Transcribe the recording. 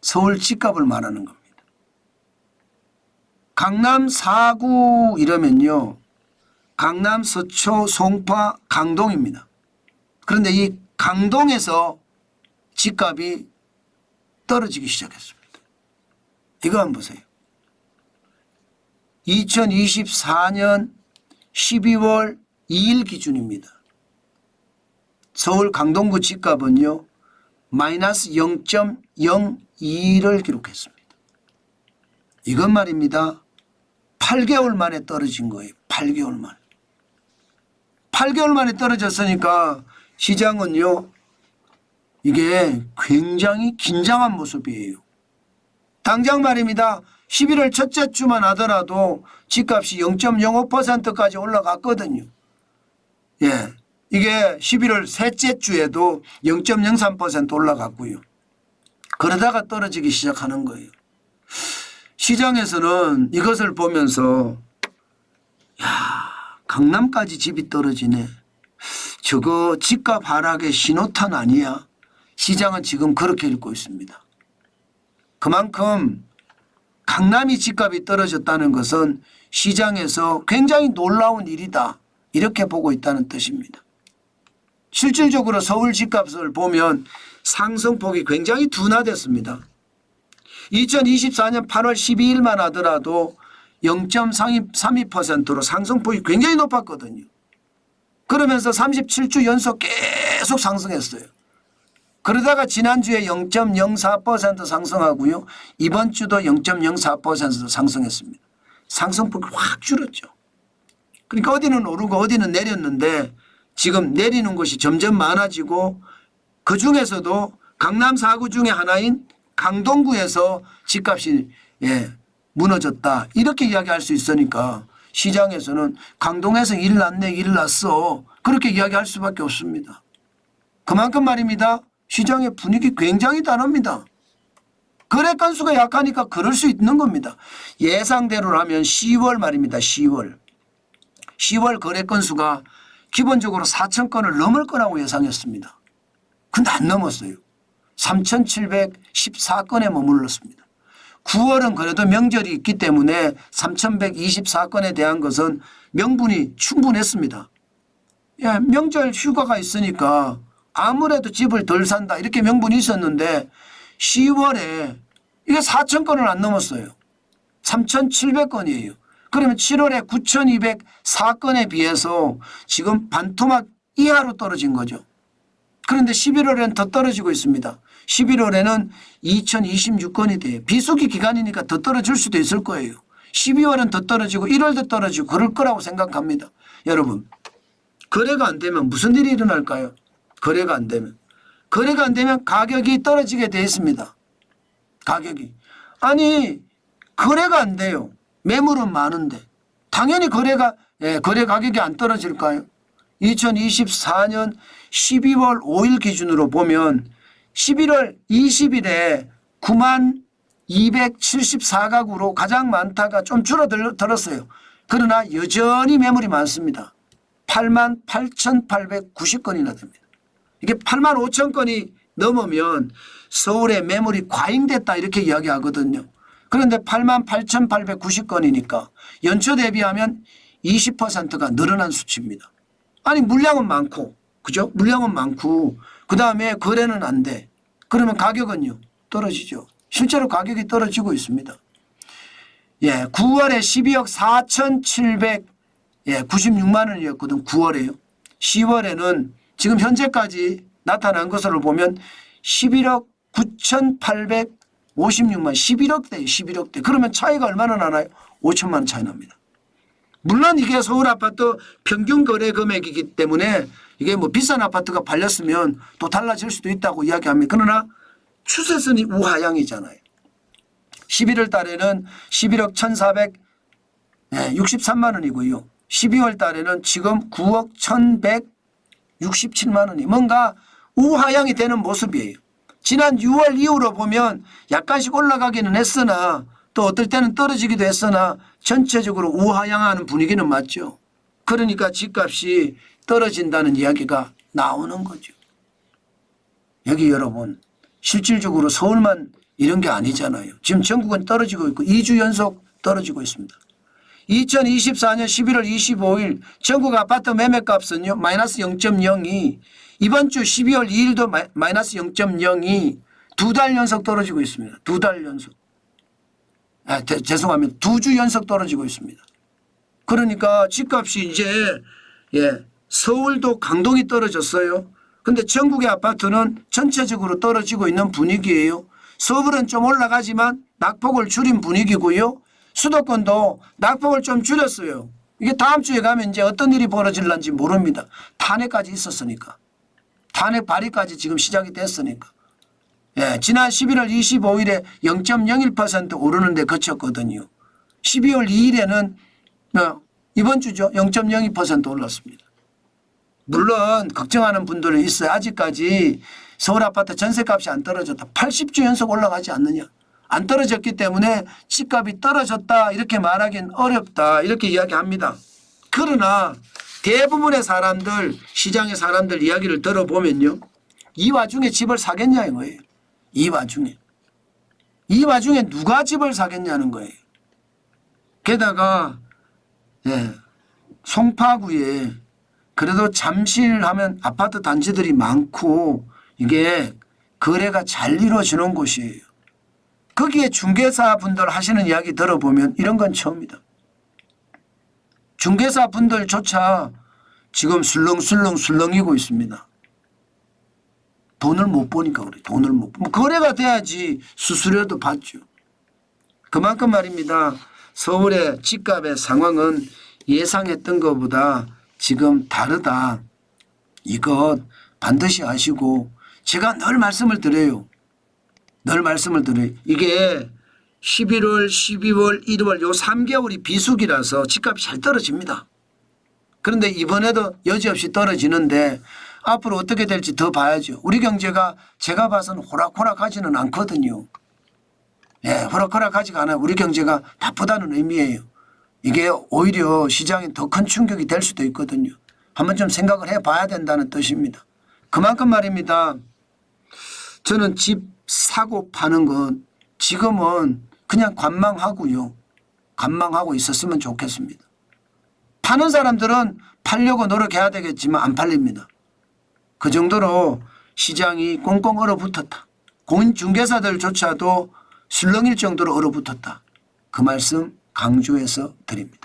서울 집값을 말하는 겁니다. 강남 4구 이러면요. 강남, 서초, 송파, 강동입니다. 그런데 이 강동에서 집값이 떨어지기 시작했습니다. 이거 한번 보세요. 2024년 12월 2일 기준입니다. 서울 강동구 집값은요. 마이너스 0.02를 기록했습니다. 이건 말입니다. 8개월 만에 떨어진 거예요. 8개월 만에. 8개월 만에 떨어졌으니까 시장은요. 이게 굉장히 긴장한 모습이에요. 당장 말입니다. 11월 첫째 주만 하더라도 집값이 0.05%까지 올라갔거든요. 예, 이게 11월 셋째 주에도 0.03% 올라갔고요. 그러다가 떨어지기 시작하는 거예요. 시장에서는 이것을 보면서 야, 강남까지 집이 떨어지네. 저거 집값 하락의 신호탄 아니야? 시장은 지금 그렇게 읽고 있습니다. 그만큼 강남이 집값이 떨어졌다는 것은 시장에서 굉장히 놀라운 일이다. 이렇게 보고 있다는 뜻입니다. 실질적으로 서울 집값을 보면 상승폭이 굉장히 둔화됐습니다. 2024년 8월 12일만 하더라도 0.32%로 상승폭이 굉장히 높았거든요. 그러면서 37주 연속 계속 상승했어요. 그러다가 지난주에 0.04% 상승하고요. 이번 주도 0.04% 상승했습니다. 상승폭이 확 줄었죠. 그러니까 어디는 오르고 어디는 내렸는데 지금 내리는 곳이 점점 많아지고 그중에서도 강남 4구 중에 하나인 강동구에서 집값이 무너졌다. 이렇게 이야기할 수 있으니까 시장에서는 강동에서 일 났네, 일 났어. 그렇게 이야기할 수밖에 없습니다. 그만큼 말입니다. 시장의 분위기 굉장히 다릅니다. 거래 건수가 약하니까 그럴 수 있는 겁니다. 예상대로라면 10월 말입니다. 10월 거래 건수가 기본적으로 4천 건을 넘을 거라고 예상했습니다. 근데 안 넘었어요. 3,714건에 머물렀습니다. 9월은 그래도 명절이 있기 때문에 3,124건에 대한 것은 명분이 충분했습니다. 예, 명절 휴가가 있으니까 아무래도 집을 덜 산다 이렇게 명분이 있었는데 10월에 이게 4,000건을 안 넘었어요. 3,700건이에요. 그러면 7월에 9,204건에 비해서 지금 반토막 이하로 떨어진 거죠. 그런데 11월에는 더 떨어지고 있습니다. 11월에는 2,026건이 돼요. 비수기 기간이니까 더 떨어질 수도 있을 거예요. 12월은 더 떨어지고 1월도 떨어지고 그럴 거라고 생각합니다. 여러분, 거래가 안 되면 무슨 일이 일어날까요? 거래가 안 되면 가격이 떨어지게 돼 있습니다. 가격이. 아니 거래가 안 돼요. 매물은 많은데 당연히 거래 가격이 안 떨어질까요? 2024년 12월 5일 기준으로 보면 11월 20일에 9274가구로 가장 많다가 좀 줄어들었어요. 그러나 여전히 매물이 많습니다. 88,890건이나 됩니다. 이게 85,000건이 넘으면 서울의 매물이 과잉됐다 이렇게 이야기하거든요. 그런데 88,890건이니까 연초 대비하면 20%가 늘어난 수치입니다. 아니 물량은 많고 그죠? 물량은 많고 그다음에 거래는 안 돼. 그러면 가격은요? 떨어지죠. 실제로 가격이 떨어지고 있습니다. 예, 9월에 12억 4,796만 원이었거든. 9월에요. 10월에는 지금 현재까지 나타난 것으로 보면 11억 9,856만 11억대예요. 11억대. 그러면 차이가 얼마나 나나요? 5천만 원 차이 납니다. 물론 이게 서울 아파트 평균 거래 금액이기 때문에 이게 뭐 비싼 아파트가 팔렸으면 또 달라질 수도 있다고 이야기합니다. 그러나 추세선이 우하향이잖아요. 11월 달에는 11억 1,463만 원이고요. 12월 달에는 지금 9억 1,167만 원이 뭔가 우하향이 되는 모습이에요. 지난 6월 이후로 보면 약간씩 올라가기는 했으나 또 어떨 때는 떨어지기도 했으나 전체적으로 우하향하는 분위기는 맞죠. 그러니까 집값이 떨어진다는 이야기가 나오는 거죠. 여기 여러분 실질적으로 서울만 이런 게 아니잖아요. 지금 전국은 떨어지고 있고 2주 연속 떨어지고 있습니다. 2024년 11월 25일 전국 아파트 매매값은요. 마이너스 0.02 이번 주 12월 2일도 마이너스 0.02 두 달 연속 떨어지고 있습니다. 두 달 연속. 죄송합니다. 2주 연속 떨어지고 있습니다. 그러니까 집값이 이제 서울도 강동이 떨어졌어요. 근데 전국의 아파트는 전체적으로 떨어지고 있는 분위기예요. 서울은 좀 올라가지만 낙폭을 줄인 분위기고요. 수도권도 낙폭을 좀 줄였어요. 이게 다음 주에 가면 이제 어떤 일이 벌어질런지 모릅니다. 탄핵까지 있었으니까. 탄핵 발의까지 지금 시작이 됐으니까. 지난 11월 25일에 0.01% 오르는 데 그쳤거든요. 12월 2일에는 이번 주죠. 0.02% 올랐습니다. 물론 걱정하는 분들은 있어요. 아직까지 서울 아파트 전세값이 안 떨어졌다. 80주 연속 올라가지 않느냐. 안 떨어졌기 때문에 집값이 떨어졌다 이렇게 말하기는 어렵다 이렇게 이야기합니다. 그러나 대부분의 사람들 시장의 사람들 이야기를 들어보면요. 이 와중에 집을 사겠냐는 거예요. 이 와중에 누가 집을 사겠냐는 거예요. 게다가 송파구에 그래도 잠실하면 아파트 단지들이 많고 이게 거래가 잘 이루어지는 곳이에요. 거기에 중개사 분들 하시는 이야기 들어보면 이런 건 처음이다. 중개사 분들조차 지금 술렁이고 있습니다. 돈을 못 보니까 그래. 돈을 못 보. 거래가 돼야지 수수료도 받죠. 그만큼 말입니다. 서울의 집값의 상황은 예상했던 것보다 지금 다르다. 이것 반드시 아시고 제가 늘 말씀을 드려요. 이게 11월, 12월, 1월 요 3개월이 비수기라서 집값이 잘 떨어집니다. 그런데 이번에도 여지없이 떨어지는데 앞으로 어떻게 될지 더 봐야죠. 우리 경제가 제가 봐서는 호락호락하지는 않거든요. 호락호락하지가 않아요. 우리 경제가 나쁘다는 의미예요. 이게 오히려 시장에 더 큰 충격이 될 수도 있거든요. 한번 좀 생각을 해봐야 된다는 뜻입니다. 그만큼 말입니다. 저는 집 사고 파는 건 지금은 그냥 관망하고요. 관망하고 있었으면 좋겠습니다. 파는 사람들은 팔려고 노력해야 되겠지만 안 팔립니다. 그 정도로 시장이 꽁꽁 얼어붙었다. 공인중개사들조차도 술렁일 정도로 얼어붙었다. 그 말씀 강조해서 드립니다.